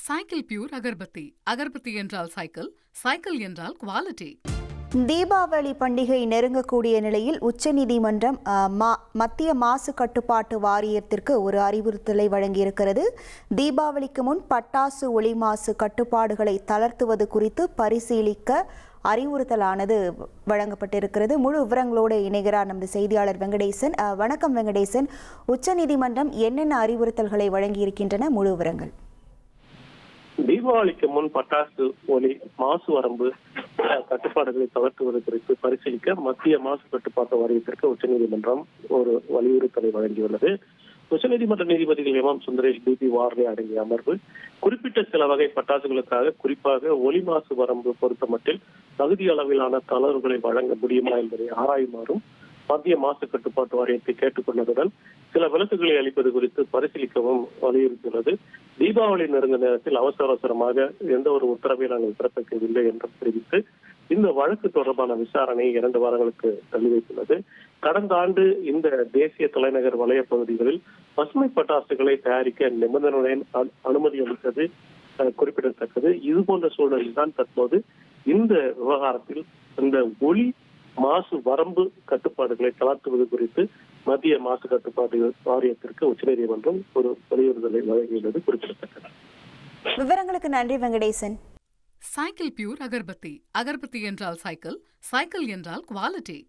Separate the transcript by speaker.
Speaker 1: Cycle pure agarbatti. Agarbatti என்றால் Cycle, cycle என்றால் quality.
Speaker 2: Deepavali பண்டிகை நெருங்கக்கூடிய நிலையில் உச்சநீதிமன்றம் மத்திய மாசு கட்டுப்பாட்டு வாரியத்திற்கு ஒரு அறிவுறுத்தலை வழங்கியிருக்கிறது. தீபாவளிக்கு முன் பட்டாசு ஒளி மாசு கட்டுப்பாடுகளை தளர்த்துவது குறித்து பரிசீலிக்க அறிவுறுத்தலானது வழங்கப்பட்டிருக்கிறது. முழு விவரங்களோடு இணைகிறார் நமது செய்தியாளர் வெங்கடேசன். வணக்கம் வெங்கடேசன், உச்சநீதிமன்றம் என்னென்ன அறிவுறுத்தல்களை வழங்கியிருக்கின்றன? முழு விவரங்கள்.
Speaker 3: தீபாவளிக்கு முன் பட்டாசு ஒலி மாசு வரம்பு கட்டுப்பாடுகளை தளர்த்துவது குறித்து பரிசீலிக்க மத்திய மாசு கட்டுப்பாட்டு வாரியத்திற்கு உச்சநீதிமன்றம் ஒரு வலியுறுத்தலை வழங்கியுள்ளது. உச்சநீதிமன்ற நீதிபதிகள் எம் சுந்தரேஷ், பி வார்லே அடங்கிய அமர்வு குறிப்பிட்ட சில வகை பட்டாசுகளுக்காக குறிப்பாக ஒலி மாசு வரம்பு பொறுத்தமட்டில் தகுதி அளவிலான தளர்வுகளை வழங்க முடியுமா என்பதை ஆராயுமாறும் மத்திய மாசு கட்டுப்பாட்டு வாரியத்தை கேட்டுக்கொண்டதுடன் சில விலக்குகளை அளிப்பது குறித்து பரிசீலிக்கவும் வலியுறுத்தியுள்ளது. தீபாவளி நெருங்க நேரத்தில் அவசரமாக எந்த ஒரு உத்தரவை நாங்கள் பிறப்பிக்கவில்லை என்றும் தெரிவித்து இந்த வழக்கு தொடர்பான விசாரணை 2 வாரங்களுக்கு தள்ளி வைத்துள்ளது. கடந்த ஆண்டு இந்த தேசிய தலைநகர் வலய பகுதிகளில் பசுமை பட்டாசுகளை தயாரிக்க நிபந்தனையுடன் அனுமதி அளித்தது குறிப்பிடத்தக்கது. இது போன்ற சூழலில் தான் தற்போது இந்த விவகாரத்தில் இந்த ஒலி மாசு வரம்பு கட்டுப்பாடுகளை தளர்த்துவது குறித்து மத்திய மாசு கட்டுப்பாட்டு வாரியத்திற்கு உச்சநீதிமன்றம் ஒரு வலியுறுத்தலை வழங்கியுள்ளது குறிப்பிடத்தக்கது.
Speaker 2: விவரங்களுக்கு நன்றி வெங்கடேசன்.
Speaker 1: Cycle pure agarbatti. அகர்பத்தி என்றால் சைக்கிள், சைக்கிள் என்றால் குவாலிட்டி.